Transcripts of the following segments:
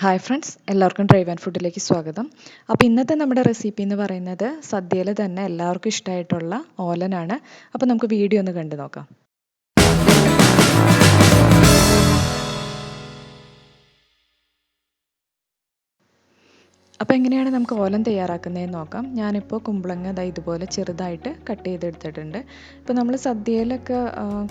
Hi friends, എല്ലാവർക്കും drive and ഫുഡിലേക്ക് സ്വാഗതം. അപ്പോൾ ഇന്നത്തെ നമ്മുടെ റെസിപ്പി എന്ന് പറയുന്നത് സദ്യയിൽ തന്നെ എല്ലാവർക്കും ഇഷ്ടമായിട്ടുള്ള ഓലനാണ്. അപ്പോൾ നമുക്ക് വീഡിയോ ഒന്ന് കണ്ടു നോക്കാം. അപ്പോൾ എങ്ങനെയാണ് നമുക്ക് ഓലൻ തയ്യാറാക്കുന്നതെന്ന് നോക്കാം. ഞാനിപ്പോൾ കുമ്പളങ്ങ ഇതുപോലെ ചെറുതായിട്ട് കട്ട് ചെയ്തെടുത്തിട്ടുണ്ട്. ഇപ്പോൾ നമ്മൾ സദ്യയിലൊക്കെ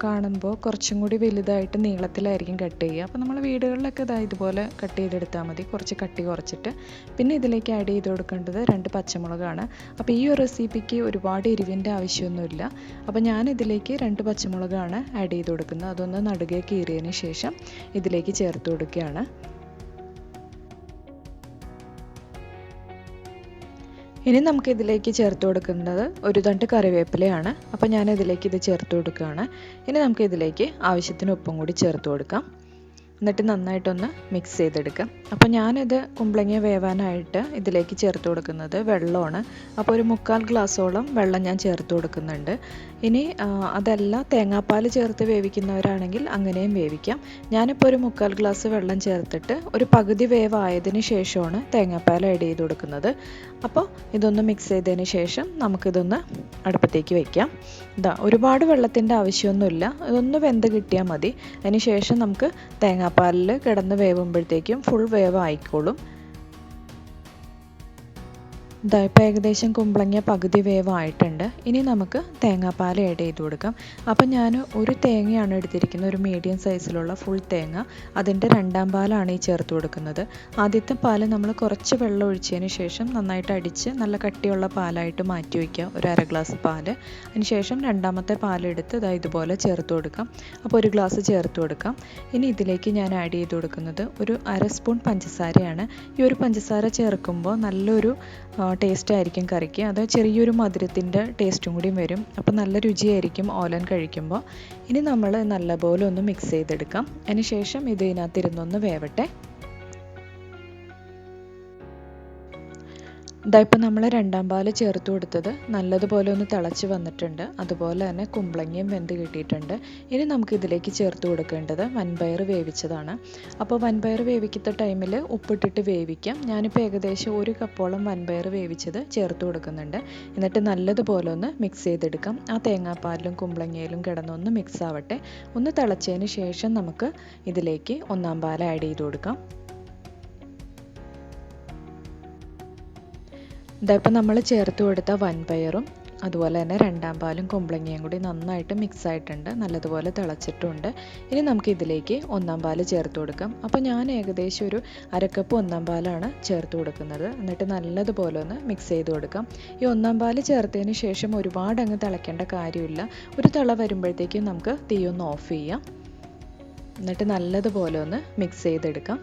കാണുമ്പോൾ കുറച്ചും കൂടി വലുതായിട്ട് നീളത്തിലായിരിക്കും കട്ട് ചെയ്യുക. അപ്പോൾ നമ്മൾ വീടുകളിലൊക്കെ ഇതുപോലെ കട്ട് ചെയ്തെടുത്താൽ മതി, കുറച്ച് കട്ടി കുറച്ചിട്ട്. പിന്നെ ഇതിലേക്ക് ആഡ് ചെയ്ത് കൊടുക്കേണ്ടത് 2 പച്ചമുളകാണ്. അപ്പോൾ ഈ ഒരു റെസിപ്പിക്ക് ഒരുപാട് എരിവിൻ്റെ ആവശ്യമൊന്നുമില്ല. അപ്പോൾ ഞാനിതിലേക്ക് 2 പച്ചമുളകാണ് ആഡ് ചെയ്ത് കൊടുക്കുന്നത്. അതൊന്ന് നടുകെ കീറിയതിന് ശേഷം ഇതിലേക്ക് ചേർത്ത് കൊടുക്കുകയാണ്. ഇനി നമുക്ക് ഇതിലേക്ക് ചേർത്ത് കൊടുക്കുന്നത് ഒരു തണ്ട് കറിവേപ്പിലയാണ്. അപ്പോൾ ഞാൻ ഇതിലേക്ക് ഇത് ചേർത്ത് കൊടുക്കുകയാണ്. ഇനി നമുക്ക് ഇതിലേക്ക് ആവശ്യത്തിന് ഉപ്പും കൂടി ചേർത്ത് കൊടുക്കാം. എന്നിട്ട് നന്നായിട്ടൊന്ന് മിക്സ് ചെയ്തെടുക്കാം. അപ്പോൾ ഞാനിത് കുമ്പളങ്ങ വേവാനായിട്ട് ഇതിലേക്ക് ചേർത്ത് കൊടുക്കുന്നത് വെള്ളമാണ്. അപ്പോൾ ഒരു 3/4 ഗ്ലാസ്സോളം വെള്ളം ഞാൻ ചേർത്ത് കൊടുക്കുന്നുണ്ട്. ഇനി അതല്ല തേങ്ങാപ്പാൽ ചേർത്ത് വേവിക്കുന്നവരാണെങ്കിൽ അങ്ങനെയും വേവിക്കാം. ഞാനിപ്പോൾ ഒരു 3/4 ഗ്ലാസ് വെള്ളം ചേർത്തിട്ട് ഒരു പകുതി വേവായതിന് ശേഷമാണ് തേങ്ങാപ്പാൽ ആഡ് ചെയ്ത് കൊടുക്കുന്നത്. അപ്പോൾ ഇതൊന്ന് മിക്സ് ചെയ്തതിന് ശേഷം നമുക്കിതൊന്ന് അടുപ്പത്തേക്ക് വയ്ക്കാം. ഒരുപാട് വെള്ളത്തിൻ്റെ ആവശ്യമൊന്നുമില്ല, ഇതൊന്ന് വെന്ത് കിട്ടിയാൽ മതി. അതിന് ശേഷം നമുക്ക് തേങ്ങാപ്പാലിൽ കിടന്ന് വേവുമ്പോഴത്തേക്കും ഫുൾ വേവ് ആയിക്കോളും. ഇപ്പോൾ ഏകദേശം കുമ്പളങ്ങ പകുതി വേവായിട്ടുണ്ട്. ഇനി നമുക്ക് തേങ്ങാപ്പാൽ ആഡ് ചെയ്ത് കൊടുക്കാം. അപ്പം ഞാൻ ഒരു തേങ്ങയാണ് എടുത്തിരിക്കുന്നത്, ഒരു മീഡിയം സൈസിലുള്ള ഫുൾ തേങ്ങ. അതിൻ്റെ 2ാം പാലാണ് ഈ ചേർത്ത് കൊടുക്കുന്നത്. ആദ്യത്തെ പാൽ നമ്മൾ കുറച്ച് വെള്ളം ഒഴിച്ചതിന് ശേഷം നന്നായിട്ട് അടിച്ച് നല്ല കട്ടിയുള്ള പാലായിട്ട് മാറ്റി വയ്ക്കുക, ഒരു 1/2 ഗ്ലാസ് പാൽ. അതിന് ശേഷം 2ാമത്തെ പാലെടുത്ത് ഇതുപോലെ ചേർത്ത് കൊടുക്കാം. അപ്പോൾ 1 ഗ്ലാസ് ചേർത്ത് കൊടുക്കാം. ഇനി ഇതിലേക്ക് ഞാൻ ആഡ് ചെയ്ത് കൊടുക്കുന്നത് ഒരു 1/2 സ്പൂൺ പഞ്ചസാരയാണ്. ഈ ഒരു പഞ്ചസാര ചേർക്കുമ്പോൾ നല്ലൊരു ടേസ്റ്റ് ആയിരിക്കും കറിക്ക്. അത് ചെറിയൊരു മധുരത്തിൻ്റെ ടേസ്റ്റും കൂടി വരും. അപ്പോൾ നല്ല രുചിയായിരിക്കും ഓലൻ കഴിക്കുമ്പോൾ. ഇനി നമ്മൾ നല്ലപോലെ ഒന്ന് മിക്സ് ചെയ്തെടുക്കാം. അതിന് ശേഷം ഇത് ഇതിനകത്തിരുന്നൊന്ന് വേവട്ടെ. ഇപ്പം നമ്മൾ 2ാം പാൽ ചേർത്ത് കൊടുത്തത് നല്ലതുപോലെ ഒന്ന് തിളച്ച് വന്നിട്ടുണ്ട്. അതുപോലെ തന്നെ കുമ്പളങ്ങയും വെന്ത് കിട്ടിയിട്ടുണ്ട്. ഇനി നമുക്കിതിലേക്ക് ചേർത്ത് കൊടുക്കേണ്ടത് വൻപയർ വേവിച്ചതാണ്. അപ്പോൾ വൻപയർ വേവിക്കുന്ന ടൈമിൽ ഉപ്പിട്ടിട്ട് വേവിക്കാം. ഞാനിപ്പോൾ ഏകദേശം 1 കപ്പോളം വൻപയർ വേവിച്ചത് ചേർത്ത് കൊടുക്കുന്നുണ്ട്. എന്നിട്ട് നല്ലതുപോലെ ഒന്ന് മിക്സ് ചെയ്തെടുക്കാം. ആ തേങ്ങാപ്പാലിലും കുമ്പളങ്ങയിലും കിടന്നൊന്ന് മിക്സ് ആവട്ടെ. ഒന്ന് തിളച്ചതിന് ശേഷം നമുക്ക് ഇതിലേക്ക് 1ാം പാൽ ആഡ് ചെയ്ത് കൊടുക്കാം. ഇപ്പം നമ്മൾ ചേർത്ത് കൊടുത്ത വൻപയറും അതുപോലെ തന്നെ 2ാം പാലും കുമ്പളങ്ങയും കൂടി നന്നായിട്ട് മിക്സ് ആയിട്ടുണ്ട്, നല്ലതുപോലെ തിളച്ചിട്ടുണ്ട്. ഇനി നമുക്ക് ഇതിലേക്ക് 1ാം പാൽ ചേർത്ത് കൊടുക്കാം. അപ്പോൾ ഞാൻ ഏകദേശം ഒരു 1/2 കപ്പ് 1ാം പാലാണ് ചേർത്ത് കൊടുക്കുന്നത്. എന്നിട്ട് നല്ലതുപോലെ ഒന്ന് മിക്സ് ചെയ്ത് കൊടുക്കാം. ഈ 1ാം പാൽ ചേർത്തതിന് ശേഷം ഒരുപാട് അങ്ങ് തിളയ്ക്കേണ്ട കാര്യമില്ല. ഒരു തിള വരുമ്പോഴത്തേക്കും നമുക്ക് തീ ഒന്ന് ഓഫ് ചെയ്യാം. എന്നിട്ട് നല്ലതുപോലെ ഒന്ന് മിക്സ് ചെയ്തെടുക്കാം.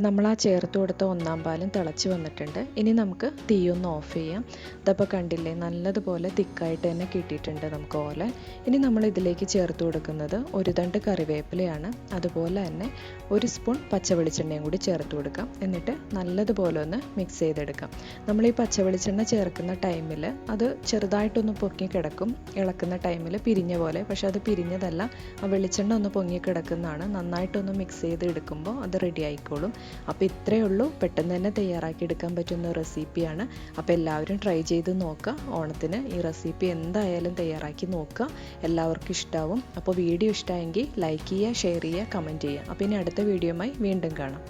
നമ്മൾ ആ ചേർത്ത് കൊടുത്ത 1ാം പാലും തിളച്ച് വന്നിട്ടുണ്ട്. ഇനി നമുക്ക് തീ ഒന്ന് ഓഫ് ചെയ്യാം. ഇതപ്പോൾ കണ്ടില്ലേ, നല്ലതുപോലെ തിക്കായിട്ട് തന്നെ കിട്ടിയിട്ടുണ്ട് നമുക്ക് ഓലൻ. ഇനി നമ്മൾ ഇതിലേക്ക് ചേർത്ത് കൊടുക്കുന്നത് ഒരു തണ്ട് കറിവേപ്പിലയാണ്. അതുപോലെ തന്നെ 1 സ്പൂൺ പച്ചവെളിച്ചെണ്ണയും കൂടി ചേർത്ത് കൊടുക്കാം. എന്നിട്ട് നല്ലതുപോലെ ഒന്ന് മിക്സ് ചെയ്തെടുക്കാം. നമ്മൾ ഈ പച്ചവെളിച്ചെണ്ണ ചേർക്കുന്ന ടൈമിൽ അത് ചെറുതായിട്ടൊന്ന് പൊങ്ങി കിടക്കും, ഇളക്കുന്ന ടൈമിൽ പിരിഞ്ഞ പോലെ. പക്ഷെ അത് പിരിഞ്ഞതല്ല, ആ വെളിച്ചെണ്ണ ഒന്ന് പൊങ്ങി കിടക്കുന്നതാണ്. നന്നായിട്ടൊന്ന് മിക്സ് ചെയ്ത് എടുക്കുമ്പോൾ അത് റെഡി ആയിക്കോളും. അപ്പോൾ ഇത്രയേ ഉള്ളൂ, പെട്ടെന്ന് തന്നെ തയ്യാറാക്കി എടുക്കാൻ പറ്റുന്ന റെസിപ്പിയാണ്. അപ്പോൾ എല്ലാവരും ട്രൈ ചെയ്ത് നോക്കുക. ഓണത്തിന് ഈ റെസിപ്പി എന്തായാലും തയ്യാറാക്കി നോക്കുക, എല്ലാവർക്കും ഇഷ്ടമാവും. അപ്പോൾ വീഡിയോ ഇഷ്ടമായെങ്കിൽ ലൈക്ക് ചെയ്യുക, ഷെയർ ചെയ്യുക, കമൻറ്റ് ചെയ്യുക. അപ്പോൾ ഇനി അടുത്ത വീഡിയോയുമായി വീണ്ടും കാണാം.